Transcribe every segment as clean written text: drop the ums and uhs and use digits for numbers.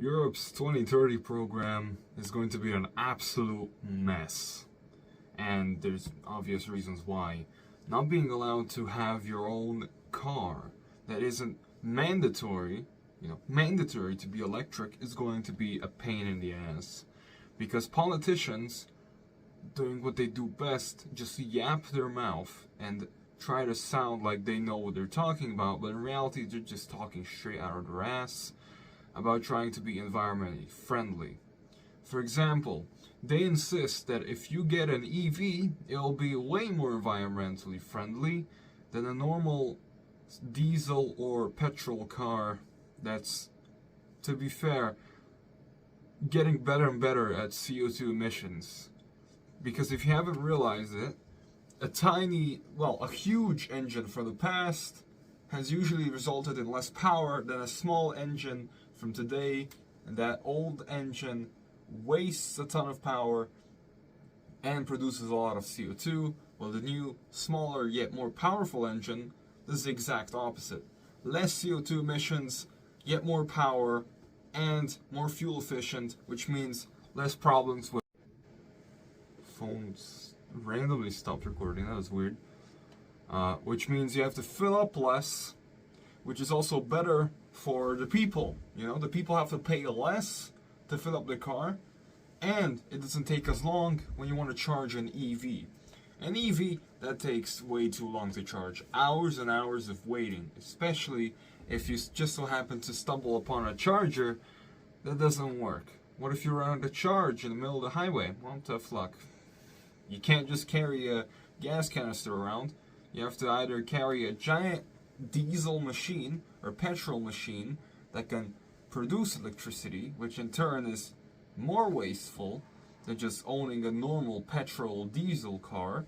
Europe's 2030 program is going to be an absolute mess. And there's obvious reasons why. Not being allowed to have your own car that isn't mandatory, mandatory to be electric is going to be a pain in the ass. Because politicians, doing what they do best, just yap their mouth and try to sound like they know what they're talking about, but in reality they're just talking straight out of their ass about trying to be environmentally friendly. For example, they insist that if you get an EV, it'll be way more environmentally friendly than a normal diesel or petrol car that's, to be fair, getting better and better at CO2 emissions. Because if you haven't realized it, a huge engine from the past has usually resulted in less power than a small engine from today, and that old engine wastes a ton of power and produces a lot of CO2, while the new, smaller yet more powerful engine does the exact opposite. Less CO2 emissions, yet more power, and more fuel efficient, which means less problems with phones randomly stopped recording. That was weird. Which means you have to fill up less, which is also better for the people. The people have to pay less to fill up their car, and it doesn't take as long when you want to charge an EV. An EV, that takes way too long to charge. Hours and hours of waiting, especially if you just so happen to stumble upon a charger that doesn't work. What if you run out of charge in the middle of the highway? Well, tough luck. You can't just carry a gas canister around. You have to either carry a giant diesel machine or petrol machine that can produce electricity, which in turn is more wasteful than just owning a normal petrol diesel car,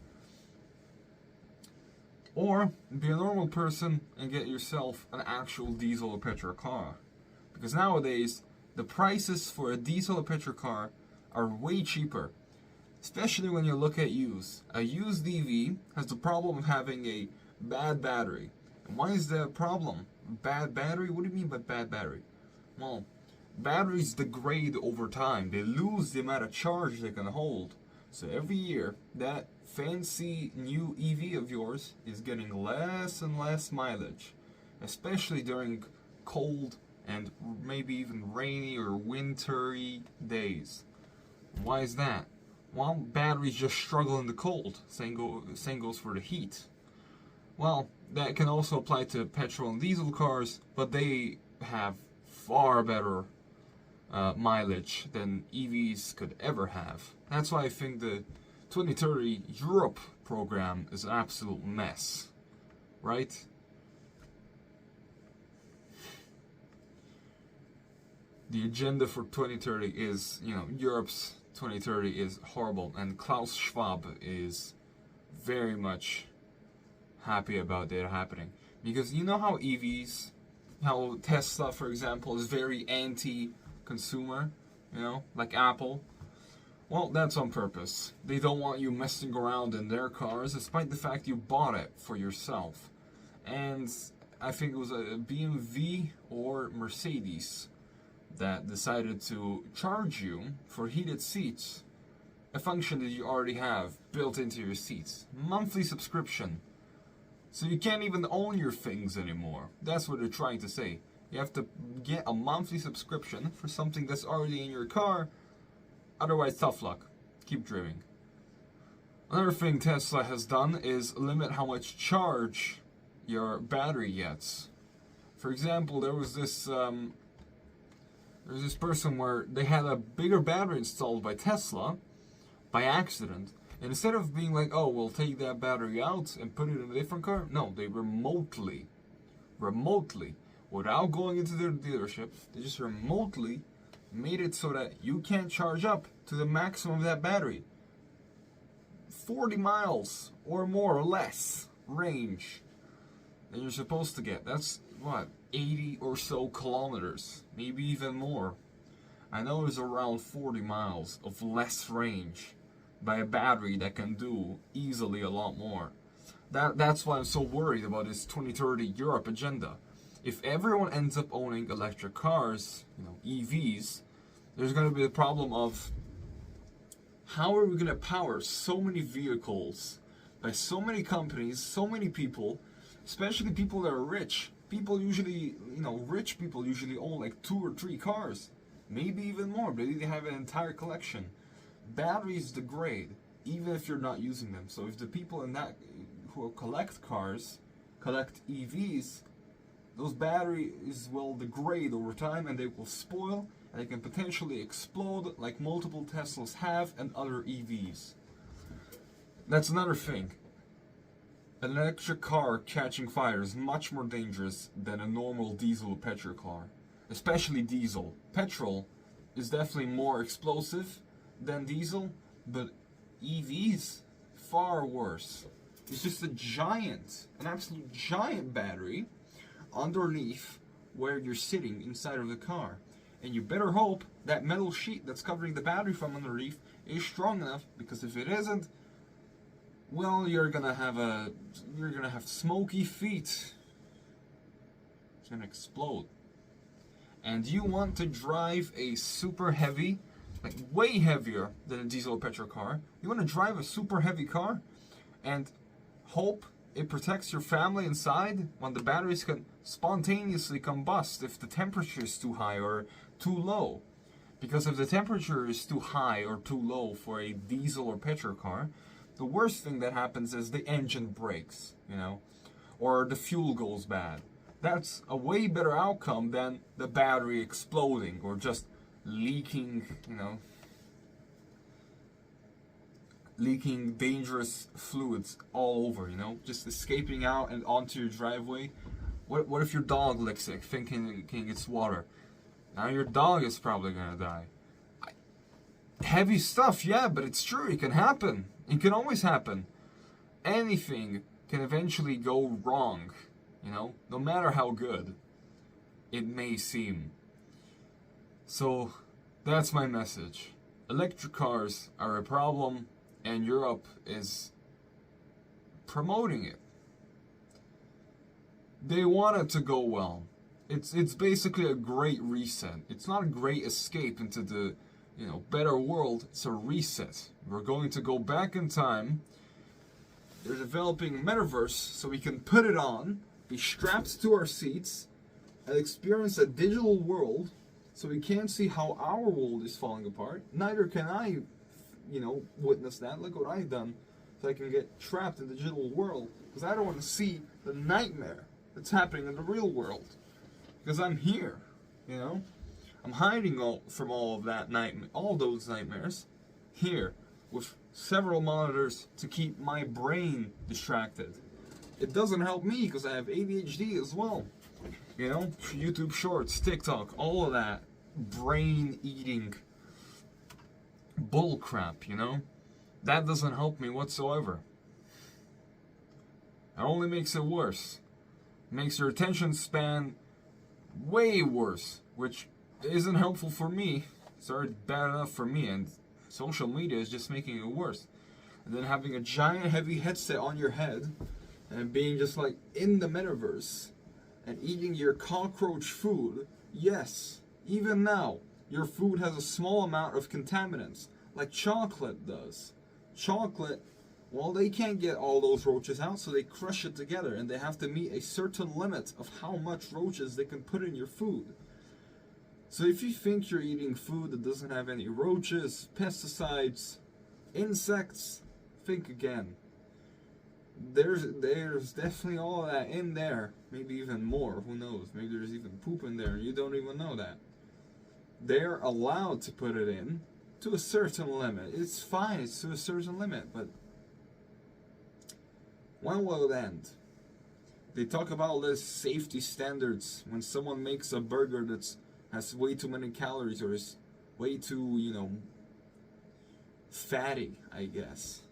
or be a normal person and get yourself an actual diesel or petrol car. Because nowadays, the prices for a diesel or petrol car are way cheaper. Especially when you look at used. A used EV has the problem of having a bad battery. And why is that a problem? Bad battery? What do you mean by bad battery? Well, batteries degrade over time. They lose the amount of charge they can hold. So every year, that fancy new EV of yours is getting less and less mileage. Especially during cold and maybe even rainy or wintry days. Why is that? Well, batteries just struggle in the cold. Same goes for the heat. Well, that can also apply to petrol and diesel cars, but they have far better mileage than EVs could ever have. That's why I think the 2030 Europe program is an absolute mess. Right? The agenda for 2030 is, Europe's 2030 is horrible, and Klaus Schwab is very much happy about that happening. Because you know how Tesla, for example, is very anti-consumer, like Apple? Well, that's on purpose. They don't want you messing around in their cars, despite the fact you bought it for yourself. And I think it was a BMW or Mercedes that decided to charge you for heated seats, a function that you already have built into your seats. Monthly subscription. So you can't even own your things anymore. That's what they're trying to say. You have to get a monthly subscription for something that's already in your car, otherwise tough luck. Keep driving. Another thing Tesla has done is limit how much charge your battery gets. For example, there was this person where they had a bigger battery installed by Tesla by accident. And instead of being like, oh, we'll take that battery out and put it in a different car, no, they remotely, without going into their dealership, they just remotely made it so that you can't charge up to the maximum of that battery. 40 miles or more or less range than you're supposed to get. That's what, 80 or so kilometers, maybe even more. I know there's around 40 miles of less range by a battery that can do easily a lot more. That's why I'm so worried about this 2030 Europe agenda. if everyone ends up owning electric cars, EVs, there's going to be the problem of how are we going to power so many vehicles by so many companies, so many people, especially people that are rich. People usually, rich people usually own like 2 or 3 cars, maybe even more. Maybe they have an entire collection. Batteries degrade even if you're not using them. So if the people in that who collect cars collect EVs, those batteries will degrade over time and they will spoil and they can potentially explode like multiple Teslas have and other EVs. That's another thing. An electric car catching fire is much more dangerous than a normal diesel or petrol car. Especially diesel. Petrol is definitely more explosive than diesel, but EVs, far worse. It's just an absolute giant battery underneath where you're sitting inside of the car. And you better hope that metal sheet that's covering the battery from underneath is strong enough, because if it isn't, well, you're gonna have smoky feet. It's gonna explode. And you want to drive a super heavy, like way heavier than a diesel or petrol car. You want to drive a super heavy car and hope it protects your family inside when the batteries can spontaneously combust if the temperature is too high or too low. Because if the temperature is too high or too low for a diesel or petrol car, the worst thing that happens is the engine breaks, or the fuel goes bad. That's a way better outcome than the battery exploding or just leaking, leaking dangerous fluids all over, just escaping out and onto your driveway. What if your dog licks it thinking it's water? Now your dog is probably gonna die. Heavy stuff, yeah, but it's true. It can happen. It can always happen. Anything can eventually go wrong, no matter how good it may seem. So that's my message. Electric cars are a problem, and Europe is promoting it. They want it to go well. It's basically a great reset. It's not a great escape into the better world. It's a reset. We're going to go back in time. They're developing a metaverse so we can put it on, be strapped to our seats, and experience a digital world so we can't see how our world is falling apart. Neither can I, witness that. Look what I've done so I can get trapped in the digital world, because I don't want to see the nightmare that's happening in the real world. Because I'm here, I'm hiding from all of that all those nightmares here with several monitors to keep my brain distracted. It doesn't help me because I have ADHD as well. YouTube Shorts, TikTok, all of that brain-eating bullcrap, that doesn't help me whatsoever. It only makes it worse. It makes your attention span way worse, which isn't helpful for me. It's already bad enough for me, and social media is just making it worse. And then having a giant heavy headset on your head and being just like in the metaverse and eating your cockroach food. Yes, even now, your food has a small amount of contaminants, like chocolate does. Chocolate, well, they can't get all those roaches out, so they crush it together, and they have to meet a certain limit of how much roaches they can put in your food. So if you think you're eating food that doesn't have any roaches, pesticides, insects, think again. There's definitely all of that in there, maybe even more, who knows, maybe there's even poop in there and you don't even know that. They're allowed to put it in to a certain limit. It's fine, it's to a certain limit, but when will it end? They talk about all this safety standards when someone makes a burger that has way too many calories or is way too, fatty, I guess.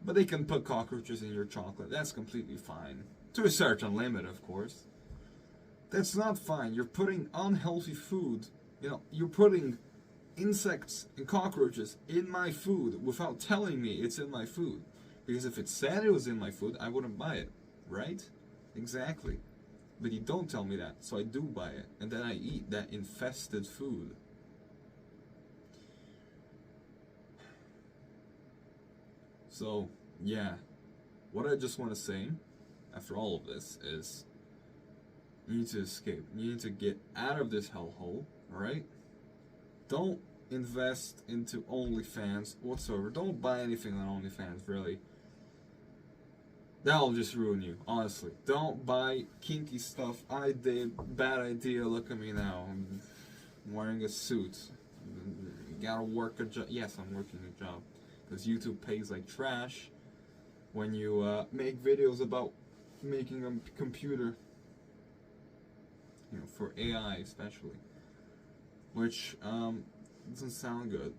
But they can put cockroaches in your chocolate. That's completely fine. To a certain limit, of course. That's not fine. You're putting unhealthy food. You're putting insects and cockroaches in my food without telling me it's in my food. Because if it said it was in my food, I wouldn't buy it. Right? Exactly. But you don't tell me that, so I do buy it. And then I eat that infested food. So, yeah. What I just want to say, after all of this, is you need to escape. You need to get out of this hellhole, alright? Don't invest into OnlyFans whatsoever. Don't buy anything on OnlyFans, really. That'll just ruin you, honestly. Don't buy kinky stuff. I did. Bad idea. Look at me now. I'm wearing a suit. You gotta work a job. Yes, I'm working a job. Because YouTube pays like trash when you make videos about making a computer. You know, for AI especially. Which, doesn't sound good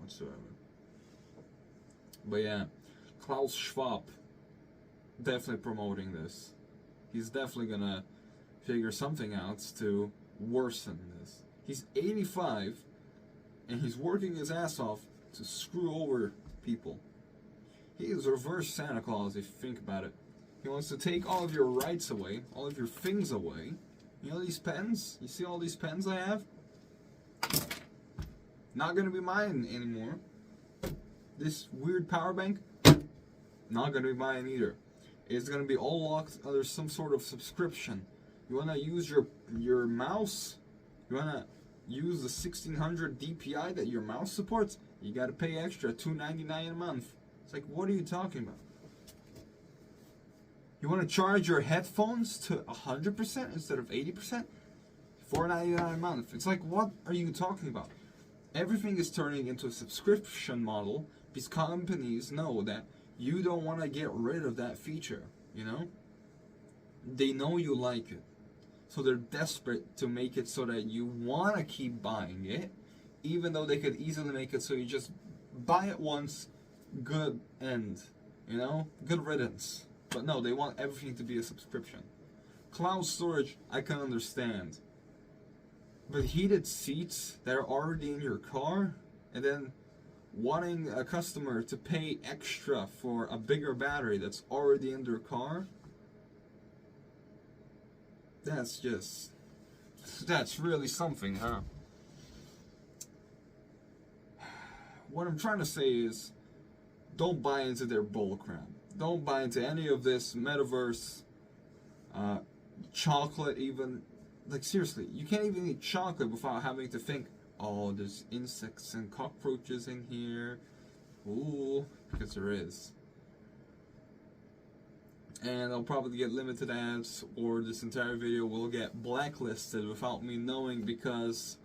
whatsoever. But yeah. Klaus Schwab definitely promoting this. He's definitely gonna figure something out to worsen this. He's 85 and he's working his ass off to screw over people. He is reverse Santa Claus if you think about it. He wants to take all of your rights away, all of your things away. You know these pens? You see all these pens I have? Not gonna be mine anymore. This weird power bank? Not gonna be mine either. It's gonna be all locked under some sort of subscription. You wanna use your mouse? You wanna use the 1600 DPI that your mouse supports? You gotta pay extra, $2.99 a month. It's like, what are you talking about? You wanna charge your headphones to 100% instead of 80%? $4.99 a month. It's like, what are you talking about? Everything is turning into a subscription model because companies know that you don't want to get rid of that feature, you know? They know you like it. So they're desperate to make it so that you want to keep buying it, even though they could easily make it so you just buy it once, good end, you know? Good riddance. But no, they want everything to be a subscription. Cloud storage, I can understand. But heated seats that are already in your car, and then wanting a customer to pay extra for a bigger battery that's already in their car, that's really something, huh? What I'm trying to say is, don't buy into their bullcrap. Don't buy into any of this metaverse, chocolate even. Like seriously, you can't even eat chocolate without having to think, oh, there's insects and cockroaches in here. Ooh, because there is. And I'll probably get limited ads, or this entire video will get blacklisted without me knowing, because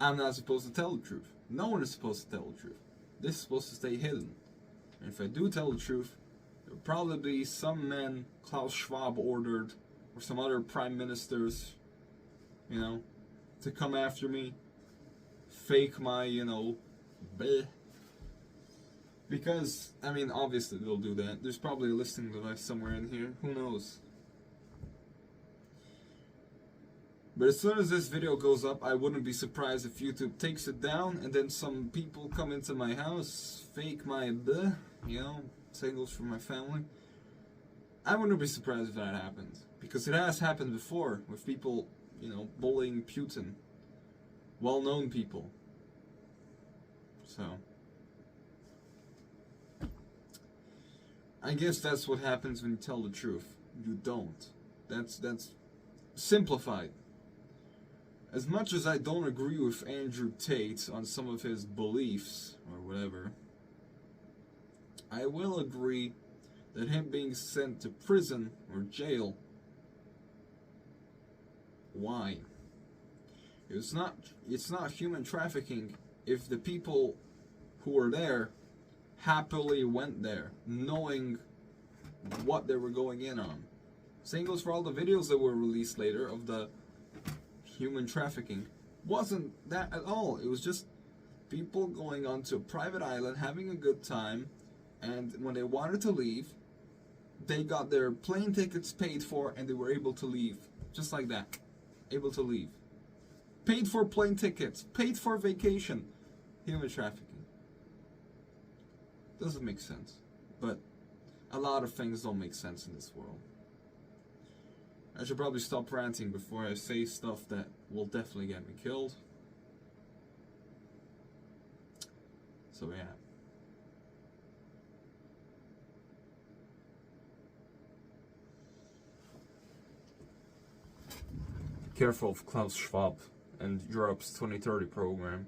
I'm not supposed to tell the truth. No one is supposed to tell the truth. This is supposed to stay hidden. And if I do tell the truth, there will probably be some men Klaus Schwab ordered, or some other prime ministers, you know, to come after me, fake my, you know, bleh. Because, I mean, obviously they'll do that. There's probably a listing device somewhere in here. Who knows? But as soon as this video goes up, I wouldn't be surprised if YouTube takes it down and then some people come into my house, fake my bleh, you know, same goes for my family. I wouldn't be surprised if that happens. Because it has happened before with people, you know, bullying Putin. Well-known people. So I guess that's what happens when you tell the truth. You don't. That's simplified. As much as I don't agree with Andrew Tate on some of his beliefs, or whatever, I will agree that him being sent to prison or jail, why? It's not human trafficking if the people who were there happily went there, knowing what they were going in on. Same goes for all the videos that were released later of the human trafficking. Wasn't that at all. It was just people going onto a private island, having a good time, and when they wanted to leave, they got their plane tickets paid for and they were able to leave. Just like that. Able to leave. Paid for plane tickets. Paid for vacation. Human trafficking. Doesn't make sense. But a lot of things don't make sense in this world. I should probably stop ranting before I say stuff that will definitely get me killed. So yeah. Careful of Klaus Schwab and Europe's 2030 program.